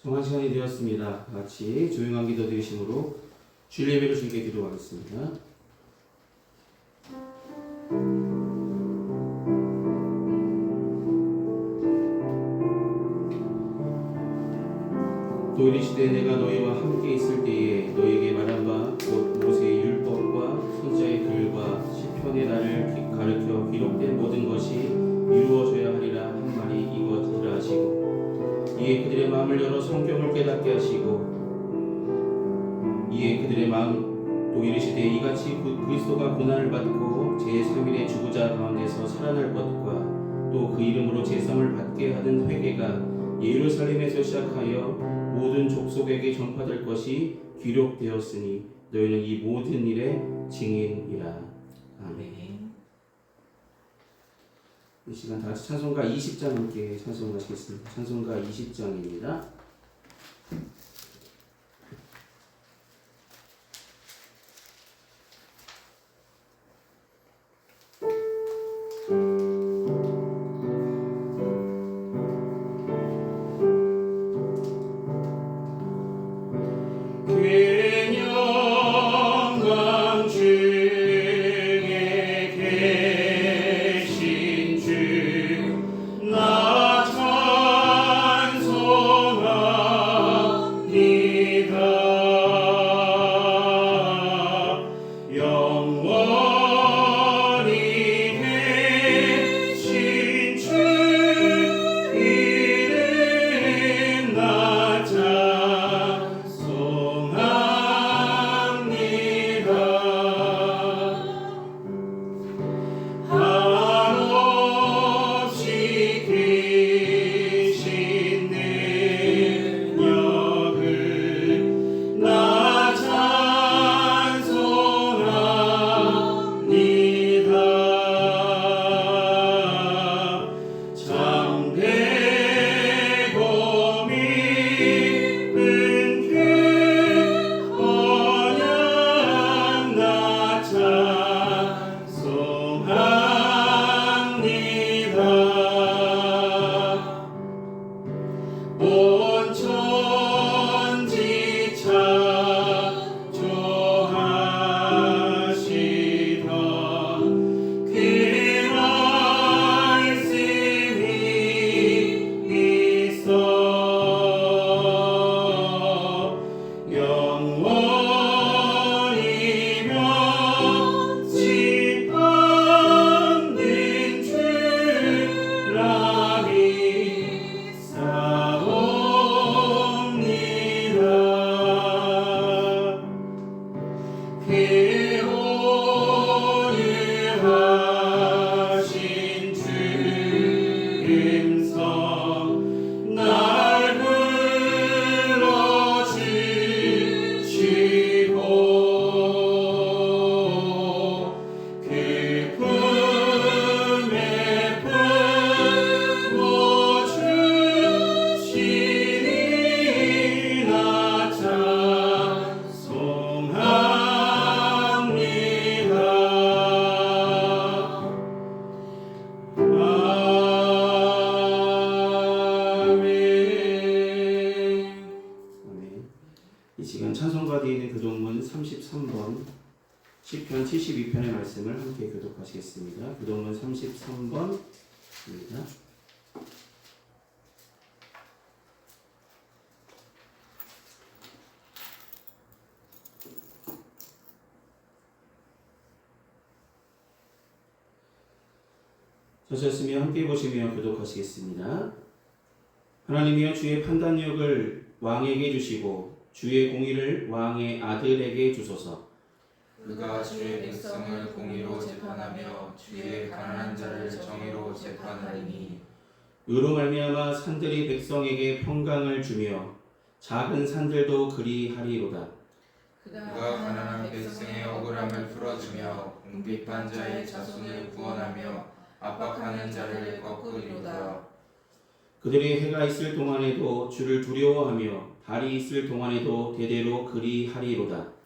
정한 시간이 되었습니다. 같이 조용한 기도 드리심으로 주일 예배를 주님께 드리도록 하겠습니다. 또 이르시되 내가 너희와 함께 있을 때에 너희에게 말한 바 곧 모세의 율법과 선지자의 글과 시편의 나를 가르쳐 기록된 모든 것이 이루어져야 하리라 한 말이 이것이라 하시고 이에 그들의 마음을 열어 성경을 깨닫게 하시고 이에 그들의 마음 또 이르시되 이같이 그리스도가 고난을 받고 제3일에 죽은 가운데서 살아날 것과 또 그 이름으로 제삼을 받게 하는 회개가 예루살렘에서 시작하여 모든 족속에게 전파될 것이 기록되었으니 너희는 이 모든 일의 증인이라. 아멘. 이 시간 다 같이 찬송가 20장 함께 찬송하시겠습니다. 찬송가 20장입니다. 시편 72편의 말씀을 함께 교독하시겠습니다. 교독문 33번입니다. 저셨으며 함께 보시며 교독하시겠습니다. 하나님이여 주의 판단력을 왕에게 주시고 주의 공의를 왕의 아들에게 주소서. 그가 주의 백성을 공의로 재판하며 주의 가난한 자를 정의로 재판하리니 의로 말미암아 산들이 백성에게 평강을 주며 작은 산들도 그리하리로다. 그가 가난한 백성의 억울함을 풀어주며 궁핍한 자의 자손을 구원하며 압박하는 자를 꺾으리로다. 그들이 해가 있을 동안에도 주를 두려워하며 달이 있을 동안에도 대대로 그리하리로다.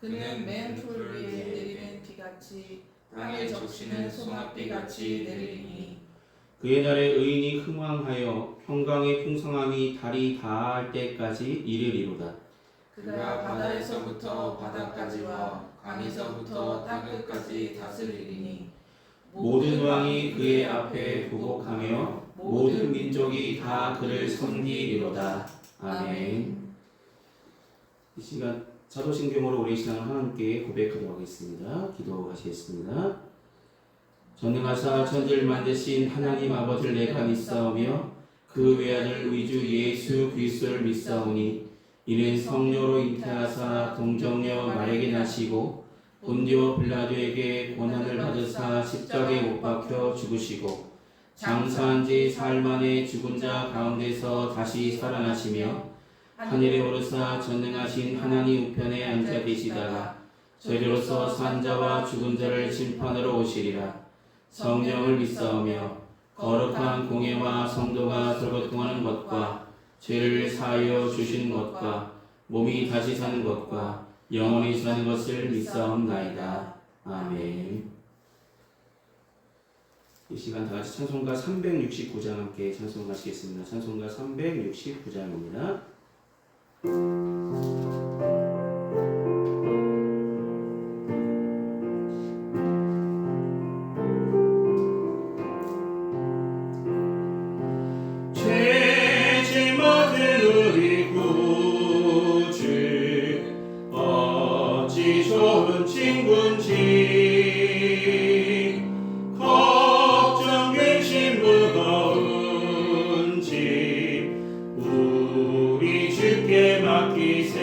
그는 맨풀 위에 내리는 비같이 땅에 적시는 소낙비같이 내리니 그의 날에 의인이 흥왕하여 평강의 풍성함이 달이 다할 때까지 이르리로다. 그가 바다에서부터 바다까지와 강에서부터 땅끝까지 다스리리니 모든 왕이 그의 앞에 부복하며 모든 민족이 다 그를 섬기리로다. 아멘. 이 시간 사도신경으로 우리 신앙을 하나님께 고백하도록 하겠습니다. 기도하시겠습니다. 전능하사 천지를 만드신 하나님 아버지를 내가 믿사오며 그 외아들 우리 주 예수 그리스도를 믿사오니 이는 성령으로 잉태하사 동정녀 마리아에게 나시고 본디오 빌라도에게 고난을 받으사 십자가에 못 박혀 죽으시고 장사한 지 사흘 만에 죽은 자 가운데서 다시 살아나시며 하늘에 오르사 전능하신 하나님 우편에 앉아 계시다가 저희로서 산 자와 죽은 자를 심판하러 오시리라. 성령을 믿사오며 거룩한 공예와 성도가 설거통하는 것과 죄를 사하여 주시는 것과 몸이 다시 사는 것과 영원히 사는 것을 믿사옵나이다. 아멘. 이 시간 다 같이 찬송가 369장 함께 찬송하시겠습니다. 찬송가 369장입니다. 죄짐 얻은 우리 구주 어찌 좋은 친구인지 걱정 근심 무거운지 우리 주께 맡기세.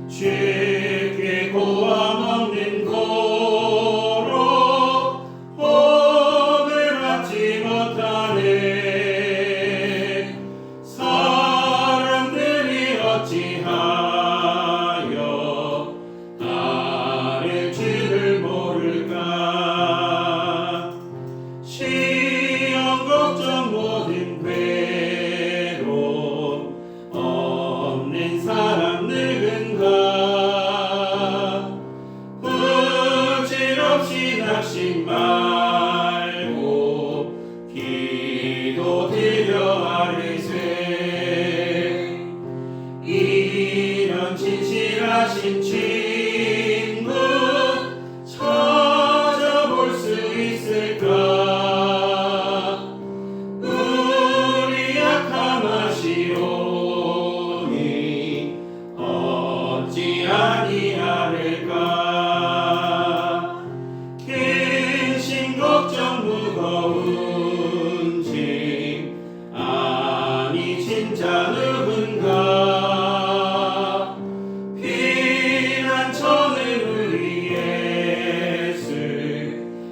주께 고함 없는 고로 오늘 받지 못하네. 사람들이 어찌하여 나를 주를 모를까. 시험 걱정 모든 괴로움 없는 사람 누군가. 부질없이 낙심 말고 기도 드려 아뢰세. 이런 진실하신 친구 찾아볼 수 있을까. 우리 약함 아시오니 어찌 아니하를까. 근심 걱정 무거운지 아니 진짜 누군가. 피난처는 우리 예수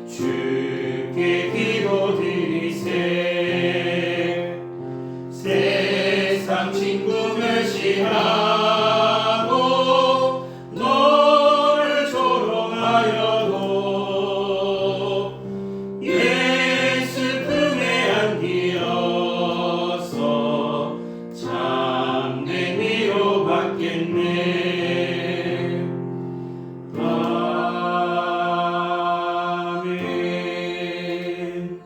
주께 기도드리세. 세상 친구 멸시하고 너를 조롱하여도 예수 품에 안기어서 참된 위로 받겠네. 아멘.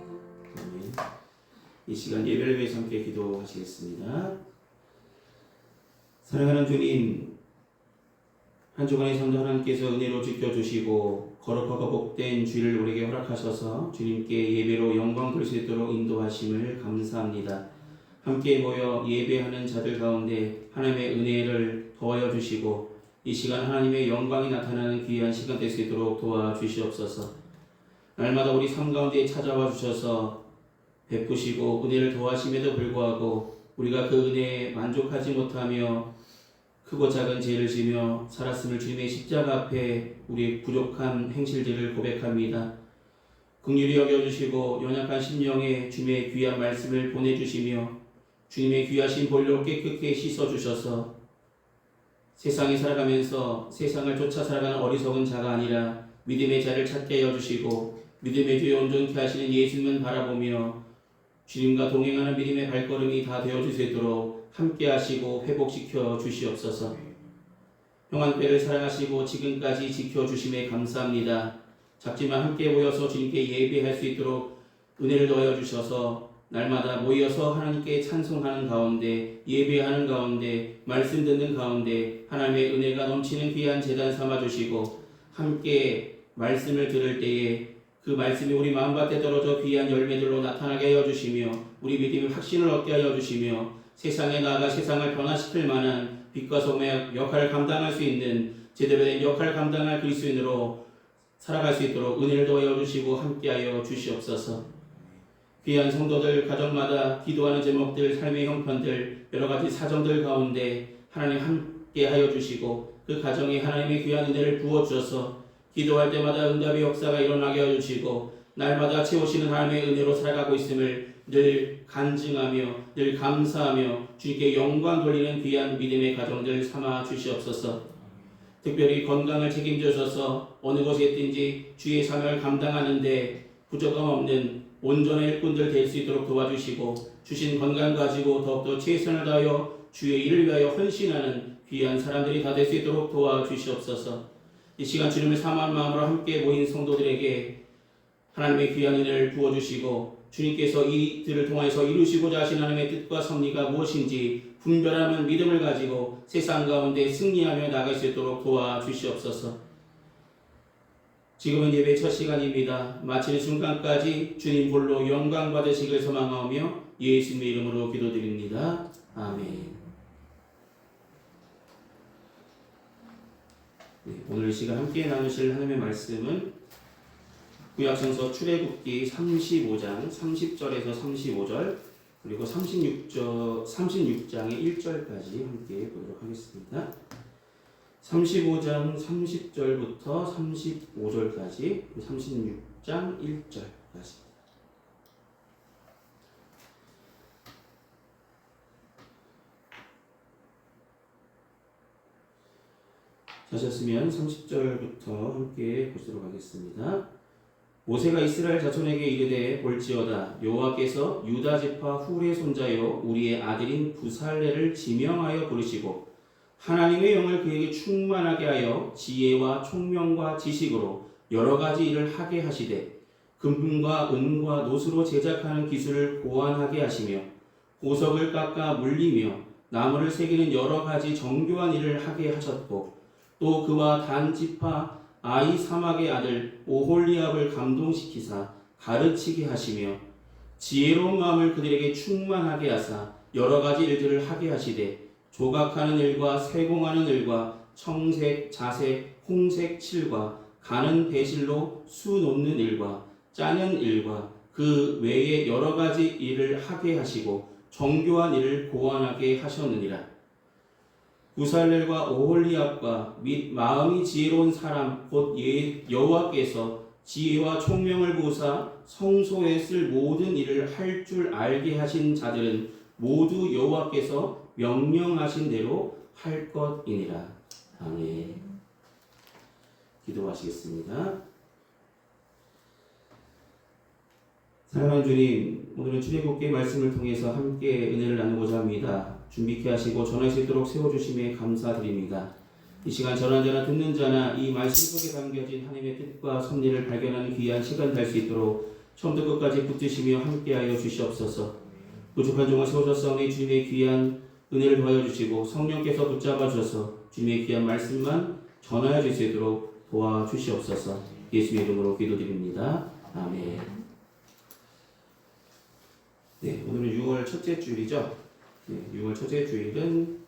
이 시간 예배를 위해서 함께 기도하시겠습니다. 사랑하는 주님, 한 주간의 삶도 하나님께서 은혜로 지켜주시고 거룩하고 복된 주일을 우리에게 허락하셔서 주님께 예배로 영광 돌릴 수 있도록 인도하심을 감사합니다. 함께 모여 예배하는 자들 가운데 하나님의 은혜를 더하여 주시고 이 시간 하나님의 영광이 나타나는 귀한 시간 될 수 있도록 도와주시옵소서. 날마다 우리 삶 가운데 찾아와 주셔서 베푸시고 은혜를 더하심에도 불구하고 우리가 그 은혜에 만족하지 못하며 크고 작은 죄를 지며 살았음을 주님의 십자가 앞에 우리 부족한 행실들을 고백합니다. 긍휼히 여겨주시고 연약한 심령에 주님의 귀한 말씀을 보내주시며 주님의 귀하신 볼로 깨끗게 씻어주셔서 세상에 살아가면서 세상을 쫓아 살아가는 어리석은 자가 아니라 믿음의 자를 찾게 해주시고 믿음의 주에 온전케 하시는 예수님을 바라보며 주님과 동행하는 믿음의 발걸음이 다 되어줄 수 있도록 함께 하시고 회복시켜 주시옵소서. 형한때를 사랑하시고 지금까지 지켜주심에 감사합니다. 작지만 함께 모여서 주님께 예배할 수 있도록 은혜를 더하여 주셔서 날마다 모여서 하나님께 찬송하는 가운데, 예배하는 가운데, 말씀 듣는 가운데 하나님의 은혜가 넘치는 귀한 제단 삼아 주시고, 함께 말씀을 들을 때에 그 말씀이 우리 마음밭에 떨어져 귀한 열매들로 나타나게 하여 주시며, 우리 믿음의 확신을 얻게 하여 주시며, 세상에 나아가 세상을 변화시킬 만한 빛과 소금의 역할을 감당할 수 있는 제대로 된 역할을 감당할 그리스도인으로 살아갈 수 있도록 은혜를 더하여 주시고 함께하여 주시옵소서. 귀한 성도들 가정마다 기도하는 제목들, 삶의 형편들, 여러 가지 사정들 가운데 하나님 함께하여 주시고, 그 가정에 하나님의 귀한 은혜를 부어 주셔서 기도할 때마다 응답의 역사가 일어나게 하여 주시고, 날마다 채우시는 하나님의 은혜로 살아가고 있음을 늘 간증하며 늘 감사하며 주님께 영광 돌리는 귀한 믿음의 가정들 삼아 주시옵소서. 특별히 건강을 책임져 주셔서 어느 곳에 있든지 주의 사명을 감당하는데 부족함 없는 온전한 일꾼들 될 수 있도록 도와주시고, 주신 건강 가지고 더욱더 최선을 다하여 주의 일을 위하여 헌신하는 귀한 사람들이 다 될 수 있도록 도와주시옵소서. 이 시간 주님을 사모하는 마음으로 함께 모인 성도들에게 하나님의 귀한 은혜를 부어주시고, 주님께서 이들을 통하여서 이루시고자 하신 하나님의 뜻과 섭리가 무엇인지 분별하는 믿음을 가지고 세상 가운데 승리하며 나갈 수 있도록 도와주시옵소서. 지금은 예배 첫 시간입니다. 마치는 순간까지 주님 홀로 영광 받으시길 소망하며 예수님의 이름으로 기도드립니다. 아멘. 네, 오늘 이 시간 함께 나누실 하나님의 말씀은 구약성서 출애굽기 35장 30절에서 35절 그리고 36장의 1절까지 함께 보도록 하겠습니다. 35장 30절부터 35절까지 36장 1절까지. 하셨으면 30절부터 함께 보도록 하겠습니다. 모세가 이스라엘 자손에게 이르되 볼지어다 여호와께서 유다 지파 훌의 손자요 우리의 아들인 부살레를 지명하여 부르시고 하나님의 영을 그에게 충만하게 하여 지혜와 총명과 지식으로 여러 가지 일을 하게 하시되 금과 은과 노수로 제작하는 기술을 고안하게 하시며 보석을 깎아 물리며 나무를 새기는 여러 가지 정교한 일을 하게 하셨고 또 그와 단 지파 아이 사막의 아들 오홀리압을 감동시키사 가르치게 하시며 지혜로운 마음을 그들에게 충만하게 하사 여러 가지 일들을 하게 하시되 조각하는 일과 세공하는 일과 청색, 자색, 홍색 칠과 가는 배실로 수 놓는 일과 짜는 일과 그 외에 여러 가지 일을 하게 하시고 정교한 일을 고안하게 하셨느니라. 부살렐과 오홀리압과 및 마음이 지혜로운 사람 곧 여호와께서 지혜와 총명을 부으사 성소에 쓸 모든 일을 할 줄 알게 하신 자들은 모두 여호와께서 명령하신 대로 할 것이니라. 아멘. 기도하시겠습니다. 사랑하는 주님, 오늘은 출애굽기 말씀을 통해서 함께 은혜를 나누고자 합니다. 준비케 하시고 전할 수 있도록 세워주심에 감사드립니다. 이 시간 전하는 자나 듣는 자나 이 말씀 속에 담겨진 하나님의 뜻과 섭리를 발견하는 귀한 시간 될 수 있도록 처음부터 끝까지 붙드시며 함께하여 주시옵소서. 부족한 종을 세워주셨사오니 주님의 귀한 은혜를 도와여 주시고 성령께서 붙잡아 주셔서 주님의 귀한 말씀만 전하여 줄 수 있도록 도와주시옵소서. 예수의 이름으로 기도드립니다. 아멘. 네, 오늘은 6월 첫째 주일이죠. 네, 6월 첫째 주일은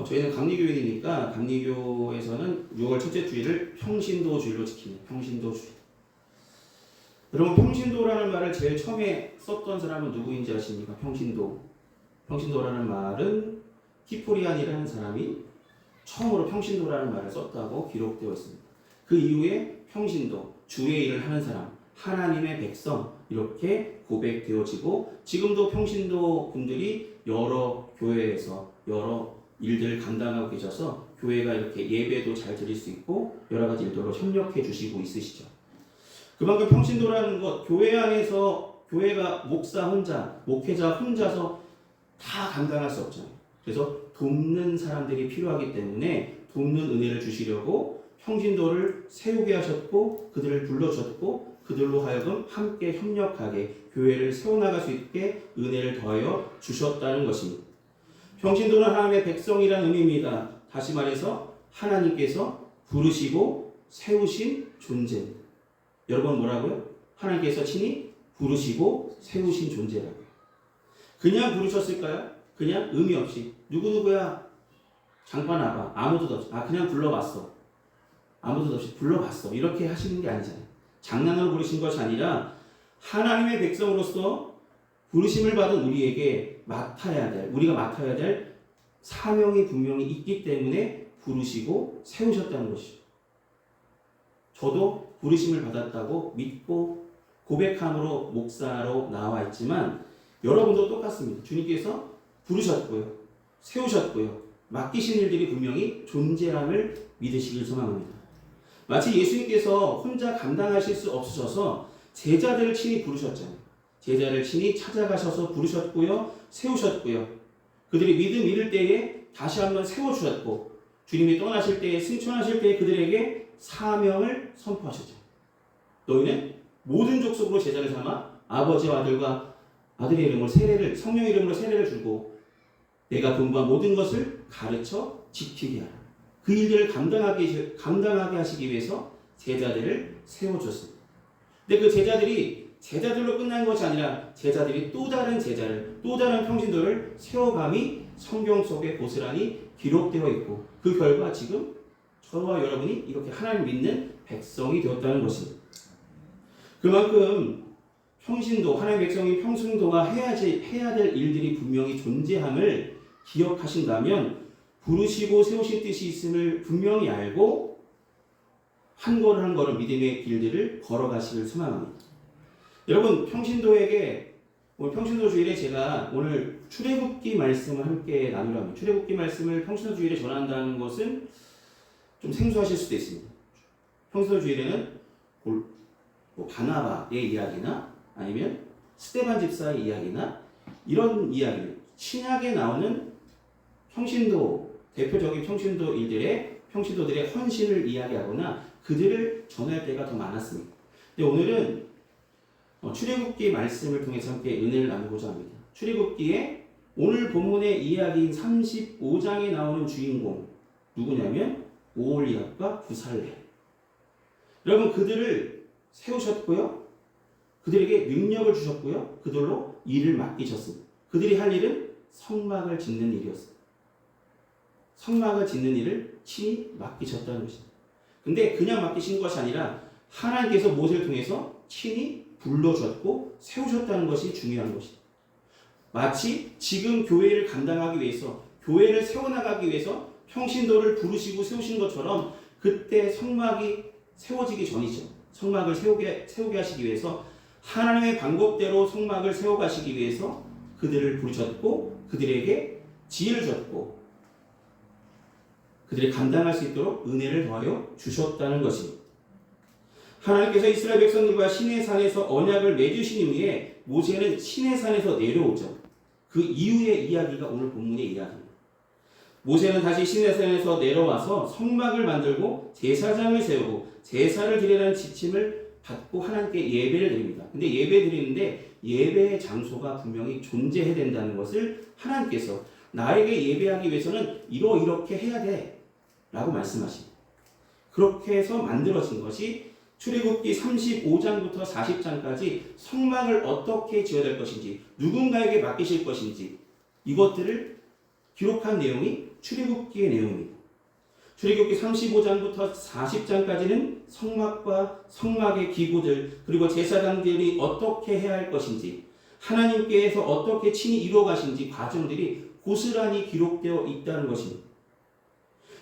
저희는 감리교회이니까 감리교에서는 6월 첫째 주일을 평신도 주일로 지킵니다. 평신도 주일. 여러분 평신도라는 말을 제일 처음에 썼던 사람은 누구인지 아십니까? 평신도라는 말은 히포리안이라는 사람이 처음으로 평신도라는 말을 썼다고 기록되어 있습니다. 그 이후에 평신도, 주의 일을 하는 사람, 하나님의 백성 이렇게 고백되어지고 지금도 평신도 분들이 여러 교회에서 여러 일들을 감당하고 계셔서 교회가 이렇게 예배도 잘 드릴 수 있고 여러 가지 일들로 협력해 주시고 있으시죠. 그만큼 평신도라는 것, 교회 안에서 교회가 목사 혼자, 목회자 혼자서 다 감당할 수 없잖아요. 그래서 돕는 사람들이 필요하기 때문에 돕는 은혜를 주시려고 평신도를 세우게 하셨고 그들을 불러주셨고 그들로 하여금 함께 협력하게 교회를 세워나갈 수 있게 은혜를 더하여 주셨다는 것입니다. 평신도는 하나님의 백성이라는 의미입니다. 다시 말해서 하나님께서 부르시고 세우신 존재입니다. 여러분 뭐라고요? 하나님께서 친히 부르시고 세우신 존재라고요. 그냥 부르셨을까요? 그냥 의미 없이 누구누구야 잠깐 와봐 아무도 없이 그냥 불러봤어 아무도 없이 불러봤어 이렇게 하시는 게 아니잖아요. 장난으로 부르신 것이 아니라 하나님의 백성으로서 부르심을 받은 우리에게 우리가 맡아야 될 사명이 분명히 있기 때문에 부르시고 세우셨다는 것이죠. 저도 부르심을 받았다고 믿고 고백함으로 목사로 나와 있지만 여러분도 똑같습니다. 주님께서 부르셨고요. 세우셨고요. 맡기신 일들이 분명히 존재함을 믿으시길 소망합니다. 마치 예수님께서 혼자 감당하실 수 없으셔서 제자들을 친히 부르셨잖아요. 제자를 친히 찾아가셔서 부르셨고요. 세우셨고요. 그들이 믿음 잃을 때에 다시 한번 세워주셨고 주님이 떠나실 때에 승천하실 때에 그들에게 사명을 선포하셨죠. 너희는 모든 족속으로 제자를 삼아 아버지와 아들과 아들의 이름으로 성령 이름으로 세례를 주고 내가 분부한 모든 것을 가르쳐 지키게 하라. 그 일들을 감당하게 하시기 위해서 제자들을 세워줬습니다. 근데 그 제자들로 끝난 것이 아니라 제자들이 또 다른 제자를, 또 다른 평신도를 세워감이 성경 속에 고스란히 기록되어 있고 그 결과 지금 저와 여러분이 이렇게 하나님 믿는 백성이 되었다는 것입니다. 그만큼 평신도, 하나님의 백성이 평신도가 해야 될 일들이 분명히 존재함을 기억하신다면 부르시고 세우신 뜻이 있음을 분명히 알고 한 걸음 한 걸음 믿음의 길들을 걸어가시길 소망합니다. 여러분 평신도에게 오늘 평신도 주일에 제가 오늘 출애굽기 말씀을 함께 나누려 합니다. 출애굽기 말씀을 평신도 주일에 전한다는 것은 좀 생소하실 수도 있습니다. 평신도 주일에는 바나바의 이야기나 아니면 스데반 집사의 이야기나 이런 이야기, 신약에 나오는 평신도, 대표적인 평신도 일들의 평신도들의 헌신을 이야기하거나 그들을 전할 때가 더 많았습니다. 근데 오늘은 출애굽기 말씀을 통해서 함께 은혜를 나누고자 합니다. 출애굽기에 오늘 본문의 이야기인 35장에 나오는 주인공 누구냐면 오홀리압과 부살레. 여러분 그들을 세우셨고요. 그들에게 능력을 주셨고요. 그들로 일을 맡기셨습니다. 그들이 할 일은 성막을 짓는 일이었습니다. 성막을 짓는 일을 친히 맡기셨다는 것입니다. 근데 그냥 맡기신 것이 아니라 하나님께서 모세를 통해서 친히 불러주셨고 세우셨다는 것이 중요한 것입니다. 마치 지금 교회를 감당하기 위해서 교회를 세워나가기 위해서 평신도를 부르시고 세우신 것처럼 그때 성막이 세워지기 전이죠. 성막을 세우게 하시기 위해서 하나님의 방법대로 성막을 세워가시기 위해서 그들을 부르셨고 그들에게 지혜를 주셨고 그들이 감당할 수 있도록 은혜를 더하여 주셨다는 것입니다. 하나님께서 이스라엘 백성들과 시내산에서 언약을 맺으신 이후에 모세는 시내산에서 내려오죠. 그 이후의 이야기가 오늘 본문의 이야기입니다. 모세는 다시 시내산에서 내려와서 성막을 만들고 제사장을 세우고 제사를 드리라는 지침을 받고 하나님께 예배를 드립니다. 근데 예배 드리는데 예배의 장소가 분명히 존재해야 된다는 것을 하나님께서 나에게 예배하기 위해서는 이렇게 해야 돼 라고 말씀하십니다. 그렇게 해서 만들어진 것이 출애굽기 35장부터 40장까지 성막을 어떻게 지어야 될 것인지 누군가에게 맡기실 것인지 이것들을 기록한 내용이 출애굽기의 내용입니다. 출애굽기 35장부터 40장까지는 성막과 성막의 기구들 그리고 제사장들이 어떻게 해야 할 것인지 하나님께서 어떻게 친히 이루어 가신지 과정들이 고스란히 기록되어 있다는 것입니다.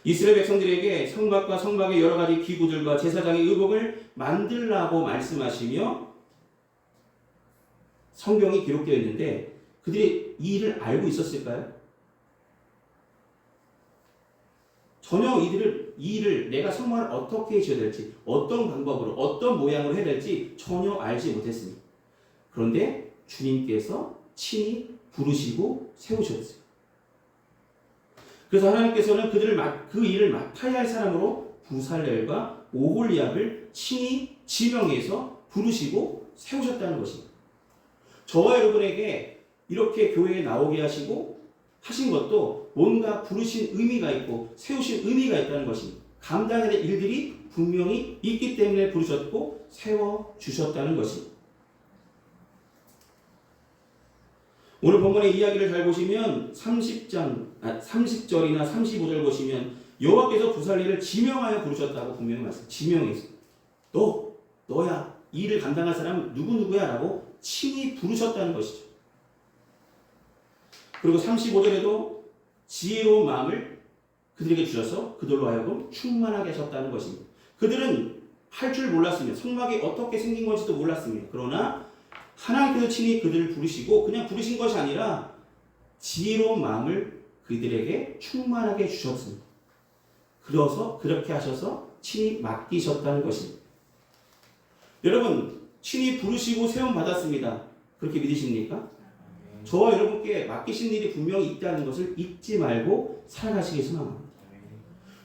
이스라엘 백성들에게 성막과 성막의 여러 가지 기구들과 제사장의 의복을 만들라고 말씀하시며 성경이 기록되어 있는데 그들이 이 일을 알고 있었을까요? 전혀 이 일을 내가 성막을 어떻게 지어야 될지 어떤 방법으로 어떤 모양으로 해야 될지 전혀 알지 못했습니다. 그런데 주님께서 친히 부르시고 세우셨어요. 그래서 하나님께서는 그 일을 맡아야 할 사람으로 부살렐과 오홀리압을 친히 지명해서 부르시고 세우셨다는 것입니다. 저와 여러분에게 이렇게 교회에 나오게 하시고 하신 것도 뭔가 부르신 의미가 있고 세우신 의미가 있다는 것입니다. 감당해야 될 일들이 분명히 있기 때문에 부르셨고 세워주셨다는 것입니다. 오늘 본문의 이야기를 잘 보시면 30절이나 35절 보시면 여호와께서 부살렐을 지명하여 부르셨다고 분명히 말씀합니다. 지명해서 너야 이 일을 감당할 사람은 누구누구야 라고 친히 부르셨다는 것이죠. 그리고 35절에도 지혜로운 마음을 그들에게 주셔서 그들로 하여금 충만하게 하셨다는 것입니다. 그들은 할 줄 몰랐습니다. 성막이 어떻게 생긴 건지도 몰랐습니다. 그러나 하나님께서 친히 그들을 부르시고 그냥 부르신 것이 아니라 지혜로운 마음을 그들에게 충만하게 주셨습니다. 그래서 그렇게 하셔서 친히 맡기셨다는 것입니다. 여러분, 친히 부르시고 세움 받았습니다. 그렇게 믿으십니까? 저와 여러분께 맡기신 일이 분명히 있다는 것을 잊지 말고 살아가시기 소망합니다.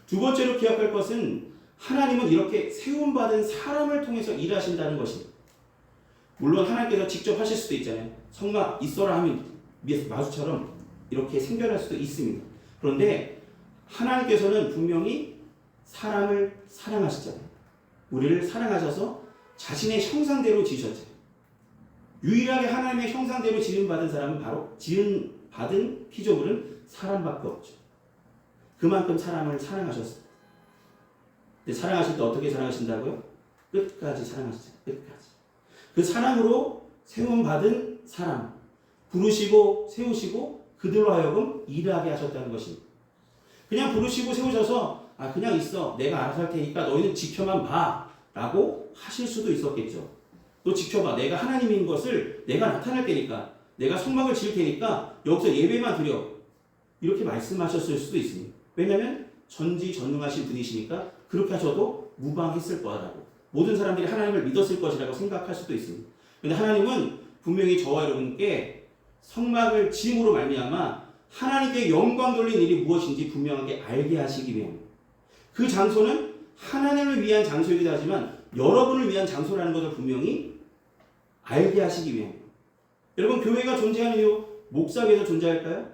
두 번째로 기억할 것은 하나님은 이렇게 세움받은 사람을 통해서 일하신다는 것입니다. 물론 하나님께서 직접 하실 수도 있잖아요. 성막 있어라 하면 마수처럼 이렇게 생겨날 수도 있습니다. 그런데 하나님께서는 분명히 사람을 사랑하시잖아요. 우리를 사랑하셔서 자신의 형상대로 지으셨잖아요. 유일하게 하나님의 형상대로 지음받은 사람은 바로 지음받은 피조물은 사람밖에 없죠. 그만큼 사람을 사랑하셨어요. 근데 사랑하실 때 어떻게 사랑하신다고요? 끝까지 사랑하시죠. 끝까지. 그 사랑으로 세움받은 사람, 부르시고 세우시고 그들로 하여금 일하게 하셨다는 것입니다. 그냥 부르시고 세우셔서 그냥 있어. 내가 알아서 할 테니까 너희는 지켜만 봐. 라고 하실 수도 있었겠죠. 너 지켜봐. 내가 하나님인 것을 내가 나타낼 테니까 내가 성막을 지을 테니까 여기서 예배만 드려. 이렇게 말씀하셨을 수도 있습니다. 왜냐하면 전지전능하신 분이시니까 그렇게 하셔도 무방했을 거라고. 모든 사람들이 하나님을 믿었을 것이라고 생각할 수도 있습니다. 그런데 하나님은 분명히 저와 여러분께 성막을 지음으로 말미암아 하나님께 영광 돌린 일이 무엇인지 분명하게 알게 하시기 위함입니다. 그 장소는 하나님을 위한 장소이기도 하지만 여러분을 위한 장소라는 것을 분명히 알게 하시기 위함입니다. 여러분, 교회가 존재하는 이유 목사 위해서 존재할까요?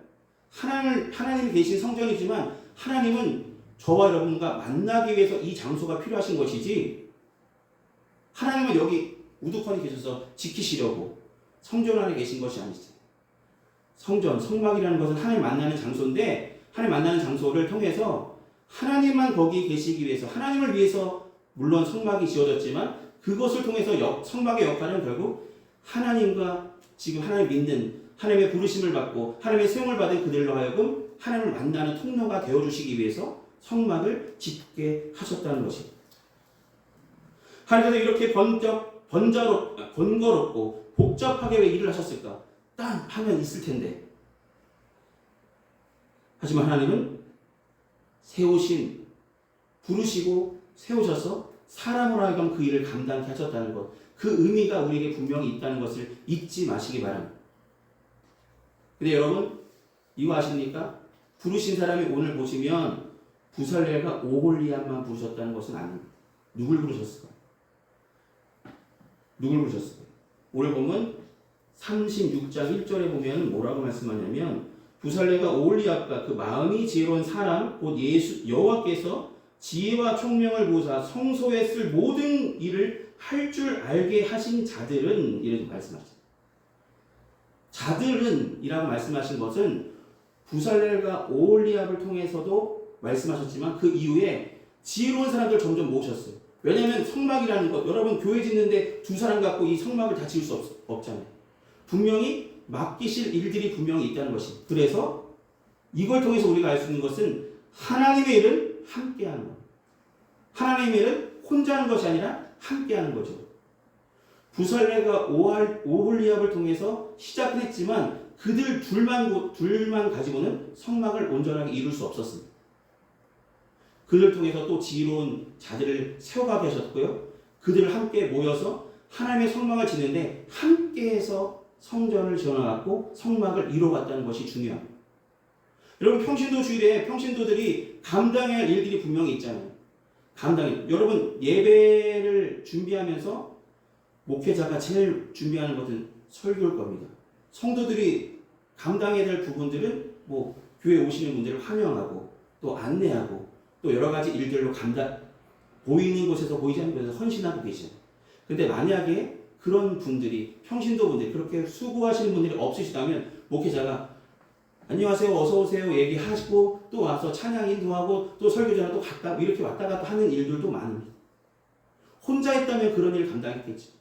하나님이 계신 성전이지만 하나님은 저와 여러분과 만나기 위해서 이 장소가 필요하신 것이지 하나님은 여기 우두커니 계셔서 지키시려고 성전 안에 계신 것이 아니죠. 성막이라는 것은 하나님 만나는 장소인데 하나님 만나는 장소를 통해서 하나님만 거기 계시기 위해서 하나님을 위해서 물론 성막이 지어졌지만 그것을 통해서 성막의 역할은 결국 하나님과 지금 하나님 믿는 하나님의 부르심을 받고 하나님의 세움을 받은 그들로 하여금 하나님을 만나는 통로가 되어주시기 위해서 성막을 짓게 하셨다는 것입니다. 하나님께서 이렇게 번거롭고 복잡하게 왜 일을 하셨을까? 딴 하면 있을 텐데. 하지만 하나님은 부르시고 세우셔서 사람으로 하여금 그 일을 감당케 하셨다는 것, 그 의미가 우리에게 분명히 있다는 것을 잊지 마시기 바랍니다. 근데 여러분, 이거 아십니까? 부르신 사람이 오늘 보시면 부살렐과 오홀리압만 부르셨다는 것은 아닙니다. 누굴 부르셨을까요? 오늘 보면 36장 1절에 보면 뭐라고 말씀하냐면 부살렐과 오홀리압과 그 마음이 지혜로운 사람 곧 여호와께서 지혜와 총명을 부으사 성소에 쓸 모든 일을 할 줄 알게 하신 자들은 이렇게 말씀하셨습니다. 자들은 이라고 말씀하신 것은 부살렐과 오홀리압을 통해서도 말씀하셨지만 그 이후에 지혜로운 사람들 점점 모으셨어요. 왜냐하면 성막이라는 것, 여러분 교회 짓는데 두 사람 갖고 이 성막을 다 지을 수 없잖아요. 분명히 맡기실 일들이 분명히 있다는 것입니다. 그래서 이걸 통해서 우리가 알 수 있는 것은 하나님의 일은 함께하는 것. 하나님의 일은 혼자 하는 것이 아니라 함께하는 거죠. 부살렐과 오홀리압을 통해서 시작은 했지만 그들 둘만 가지고는 성막을 온전하게 이룰 수 없었습니다. 그들 통해서 또 지혜로운 자들을 세워가게 하셨고요. 그들을 함께 모여서 하나님의 성막을 짓는데 함께해서 성전을 지어나갔고 성막을 이뤄갔다는 것이 중요합니다. 여러분, 평신도 주일에 평신도들이 감당해야 할 일들이 분명히 있잖아요. 여러분 예배를 준비하면서 목회자가 제일 준비하는 것은 설교일 겁니다. 성도들이 감당해야 될 부분들은 뭐 교회 오시는 분들을 환영하고 또 안내하고 또 여러 가지 일들로 보이는 곳에서 보이지 않는 곳에서 헌신하고 계시죠. 근데 만약에 그런 분들이 평신도 분들이 그렇게 수고하시는 분들이 없으시다면 목회자가 안녕하세요 어서 오세요 얘기하시고 또 와서 찬양 인도하고 또 설교 전에 또 갔다 이렇게 왔다 갔다 하는 일들도 많습니다. 혼자 있다면 그런 일 감당했겠죠.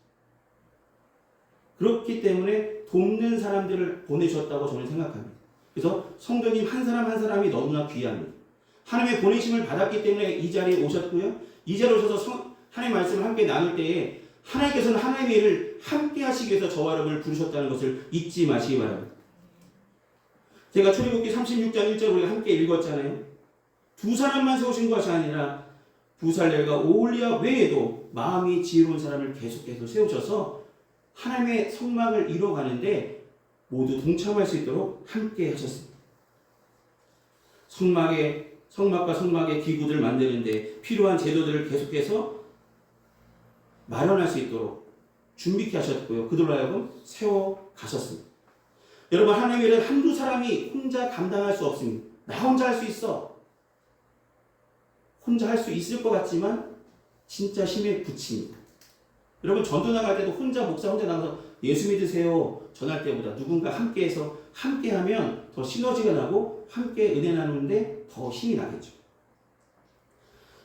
그렇기 때문에 돕는 사람들을 보내셨다고 저는 생각합니다. 그래서 성도님 한 사람 한 사람이 너무나 귀합니다. 하나님의 보내심을 받았기 때문에 이 자리에 오셨고요. 이 자리에 오셔서 하나님의 말씀을 함께 나눌 때에 하나님께서는 하나님의 일을 함께 하시기 위해서 저와 여러분을 부르셨다는 것을 잊지 마시기 바랍니다. 제가 출애굽기 36장 1절 우리가 함께 읽었잖아요. 두 사람만 세우신 것이 아니라 부살렐과 오홀리아 외에도 마음이 지혜로운 사람을 계속해서 세우셔서 하나님의 성막을 이뤄가는데 모두 동참할 수 있도록 함께 하셨습니다. 성막과 성막의 기구들 만드는데 필요한 제도들을 계속해서 마련할 수 있도록 준비케 하셨고요. 그들로 하여금 세워 가셨습니다. 여러분 하나님의 일은 한두 사람이 혼자 감당할 수 없습니다. 나 혼자 할 수 있어. 혼자 할 수 있을 것 같지만 진짜 힘에 부칩니다. 여러분 전도 나갈 때도 목사 혼자 나가서 예수 믿으세요 전할 때보다 누군가 함께해서 함께하면 더 시너지가 나고 함께 은혜 나누는데 더 힘이 나겠죠.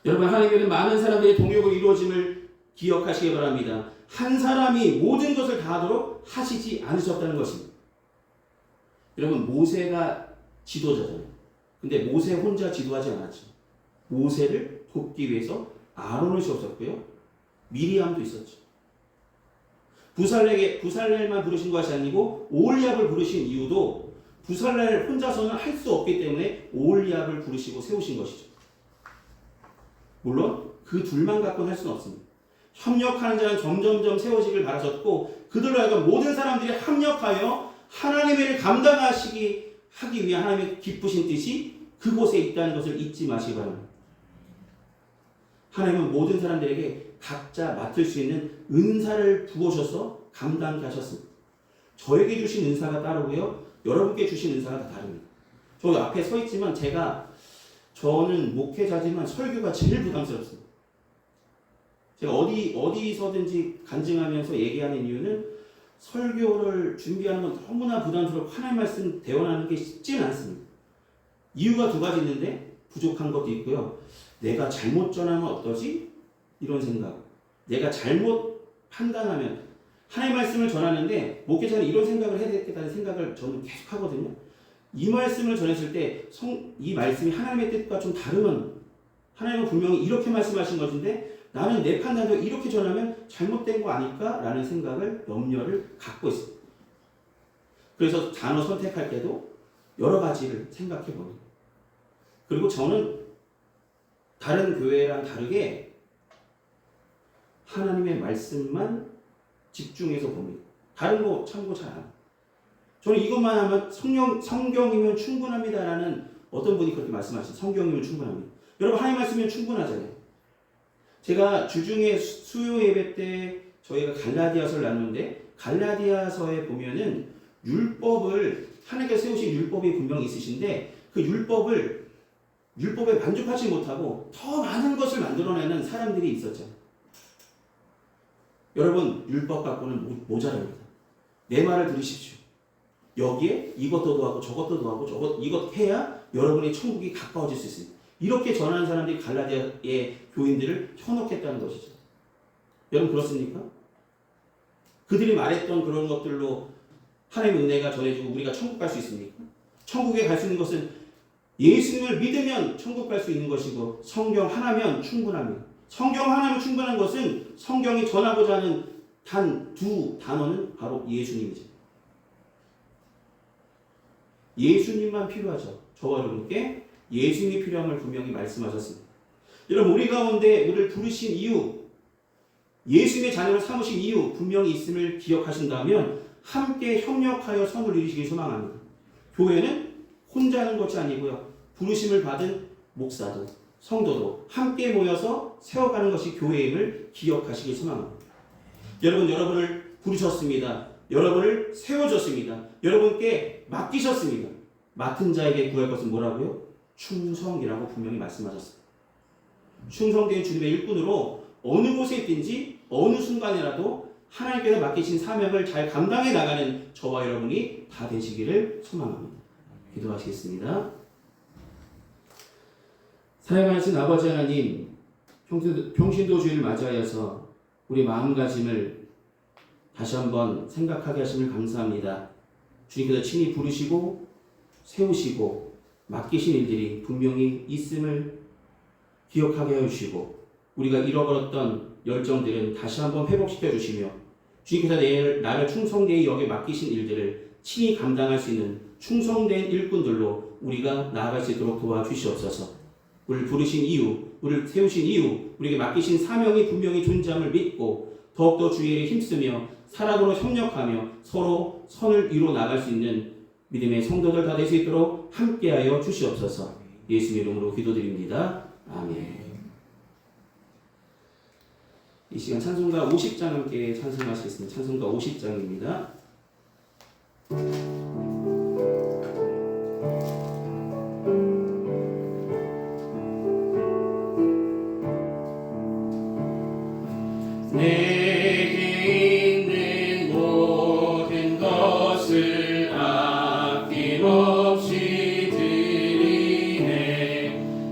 여러분 하나님께는 많은 사람들의 동역으로 이루어짐을 기억하시기 바랍니다. 한 사람이 모든 것을 다 하도록 하시지 않으셨다는 것입니다. 여러분 모세가 지도자잖아요. 근데 모세 혼자 지도하지 않았죠. 모세를 돕기 위해서 아론을 세웠었고요. 미리암도 있었죠. 부살렐만 부르신 것이 아니고 오홀리압을 부르신 이유도 부살렐 혼자서는 할 수 없기 때문에 오홀리압을 부르시고 세우신 것이죠. 물론 그 둘만 갖고는 할 수는 없습니다. 협력하는 자는 점점점 세워지길 바라셨고 그들로 하여금 모든 사람들이 합력하여 하나님의 일을 하기 위한 하나님의 기쁘신 뜻이 그곳에 있다는 것을 잊지 마시기 바랍니다. 하나님은 모든 사람들에게 각자 맡을 수 있는 은사를 부어셔서 감당케 하셨습니다. 저에게 주신 은사가 따르고요. 여러분께 주신 은사가 다 다릅니다. 저 앞에 서 있지만 저는 목회자지만 설교가 제일 부담스럽습니다. 제가 어디서든지 간증하면서 얘기하는 이유는 설교를 준비하는 건 너무나 부담스럽고 하나님 말씀 대원하는 게 쉽지는 않습니다. 이유가 두 가지 있는데 부족한 것도 있고요. 내가 잘못 전하면 어떠지? 이런 생각. 내가 잘못 판단하면 하나님 말씀을 전하는데 목회자는 이런 생각을 해야 되겠다는 생각을 저는 계속 하거든요. 이 말씀을 전했을 때 이 말씀이 하나님의 뜻과 좀 다르면 하나님은 분명히 이렇게 말씀하신 것인데 나는 내 판단으로 이렇게 전하면 잘못된 거 아닐까? 라는 생각을 염려를 갖고 있습니다. 그래서 단어 선택할 때도 여러 가지를 생각해 봅니다. 그리고 저는 다른 교회랑 다르게 하나님의 말씀만 집중해서 봅니다. 다른 거 참고 잘 안 해요. 저는 이것만 하면 성경이면 충분합니다라는 어떤 분이 그렇게 말씀하시죠. 성경이면 충분합니다. 여러분 하나님 말씀이면 충분하잖아요. 제가 주중에 수요 예배 때 저희가 갈라디아서를 나누는데 갈라디아서에 보면은 하나님께서 세우신 율법이 분명히 있으신데 그 율법에 만족하지 못하고 더 많은 것을 만들어내는 사람들이 있었죠. 여러분 율법 갖고는 모자랍니다. 내 말을 들으십시오. 여기에 이것도 더하고 저것도 더하고 이것 해야 여러분의 천국이 가까워질 수 있습니다. 이렇게 전하는 사람들이 갈라디아의 교인들을 현혹했다는 것이죠. 여러분 그렇습니까? 그들이 말했던 그런 것들로 하나님의 은혜가 전해지고 우리가 천국 갈 수 있습니까? 천국에 갈 수 있는 것은 예수님을 믿으면 천국 갈 수 있는 것이고 성경 하나면 충분합니다. 성경 하나면 충분한 것은 성경이 전하고자 하는 단 두 단어는 바로 예수님이죠. 예수님만 필요하죠. 저와 여러분께 예수님이 필요함을 분명히 말씀하셨습니다. 여러분 우리 가운데 우리를 부르신 이유, 예수님의 자녀를 삼으신 이유 분명히 있음을 기억하신다면 함께 협력하여 선을 이루시길 소망합니다. 교회는 혼자 하는 것이 아니고요. 부르심을 받은 목사도, 성도도 함께 모여서 세워가는 것이 교회임을 기억하시기 소망합니다. 여러분을 부르셨습니다. 여러분을 세워줬습니다. 여러분께 맡기셨습니다. 맡은 자에게 구할 것은 뭐라고요? 충성이라고 분명히 말씀하셨습니다. 충성된 주님의 일꾼으로 어느 곳에 있든지 어느 순간이라도 하나님께서 맡기신 사명을 잘 감당해 나가는 저와 여러분이 다 되시기를 소망합니다. 기도하시겠습니다. 사랑하신 아버지 하나님, 평신도 주일을 맞이하여서 우리 마음가짐을 다시 한번 생각하게 하심을 감사합니다. 주님께서 친히 부르시고 세우시고 맡기신 일들이 분명히 있음을 기억하게 해주시고 우리가 잃어버렸던 열정들은 다시 한번 회복시켜 주시며 주님께서 나를 충성되이 여기 맡기신 일들을 친히 감당할 수 있는 충성된 일꾼들로 우리가 나아갈 수 있도록 도와주시옵소서. 우리를 부르신 이유, 우리를 세우신 이유, 우리에게 맡기신 사명이 분명히 존재함을 믿고 더욱더 주의 일에 힘쓰며 사랑으로 협력하며 서로 선을 이루어 나갈 수 있는 믿음의 성도들 다 될 수 있도록 함께하여 주시옵소서. 예수님 이름으로 기도드립니다. 아멘. 이 시간 찬송가 50장 함께 찬송하시겠습니다. 찬송가 50장입니다. 내게 있는 모든 것을 아낌없이 드리네.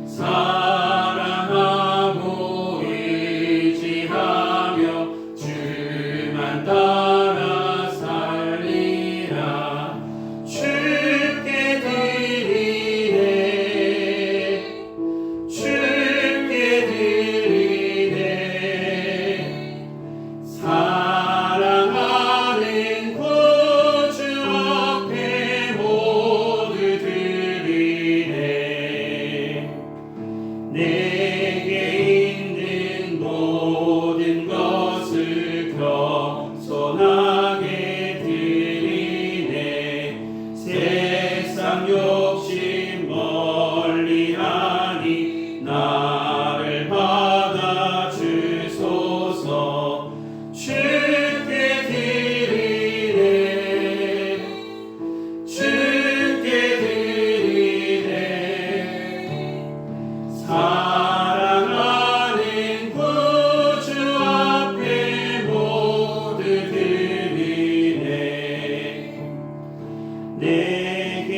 사랑하고 의지하며 주만 따라 살리라. 주께 드리네. 주께 드리네. 사랑하는 구주 앞에 모두 드리네. 내게 있는 모든 것을 겸손하게 드리네. 세상 욕심 멀리하니 나를 받아 주소서. 주께 드리네. 주께 드리네. 사랑하는 구주 앞에 모두 드리네. 내게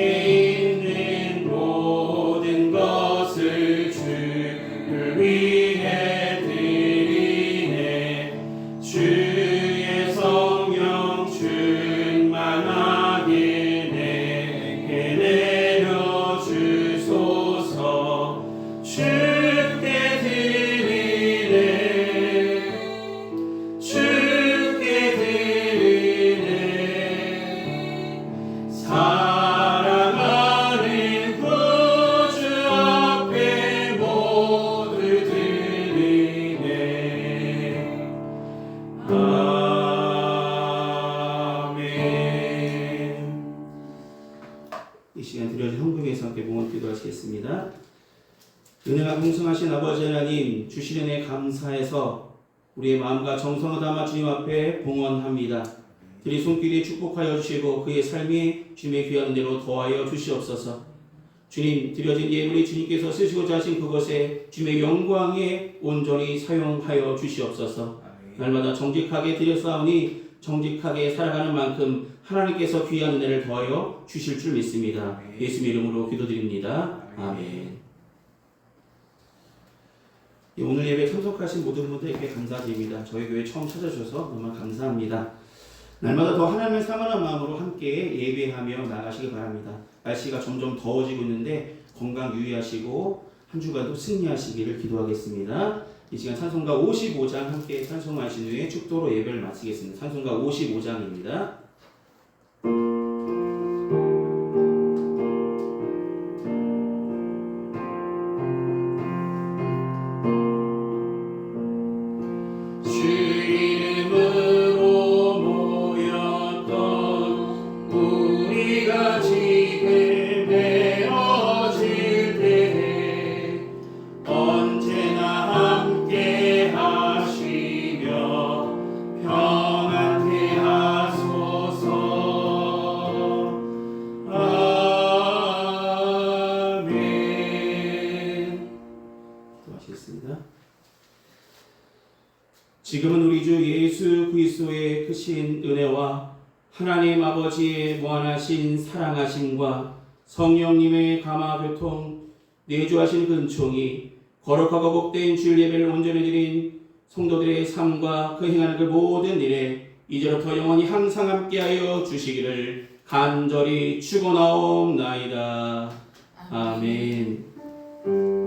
있는 모든 것을 주를 위해 드리네. 주의 성령 충만하게 내게 내려주소서. 주께 드리네. 주께 드리네. 사랑하는 구주 앞에 모두 드리네. 아멘. 이 시간 드려진 헌금에서 함께 봉헌 기도하시겠습니다. 은혜가 풍성하신 아버지 하나님, 주신 은혜 감사해서 우리의 마음과 정성을 담아 주님 앞에 봉헌합니다. 그리 손길이 축복하여 주시고 그의 삶이 주님의 귀한 은혜로 더하여 주시옵소서. 주님, 드려진 예물이 주님께서 쓰시고자 하신 그것에 주님의 영광에 온전히 사용하여 주시옵소서. 날마다 정직하게 드렸사오니 정직하게 살아가는 만큼 하나님께서 귀한 은혜를 더하여 주실 줄 믿습니다. 예수님 이름으로 기도드립니다. 아멘. 오늘 예배 참석하신 모든 분들에게 감사드립니다. 저희 교회 처음 찾아주셔서 정말 감사합니다. 날마다 더 하나님을 사랑하는 마음으로 함께 예배하며 나가시기 바랍니다. 날씨가 점점 더워지고 있는데 건강 유의하시고 한 주간도 승리하시기를 기도하겠습니다. 이 시간 찬송가 55장 함께 찬송하신 후에 축도로 예배를 마치겠습니다. 찬송가 55장입니다. 지금 베어질 때 그리스도의 크신 은혜와 하나님 아버지의 무한하신 사랑하심과 성령님의 감화 교통, 내주하신 근총이 거룩하고 복된 주일 예배를 온전히 드린 성도들의 삶과 그 행하는 그 모든 일에 이제로부터 영원히 항상 함께하여 주시기를 간절히 축원하옵나이다. 아멘.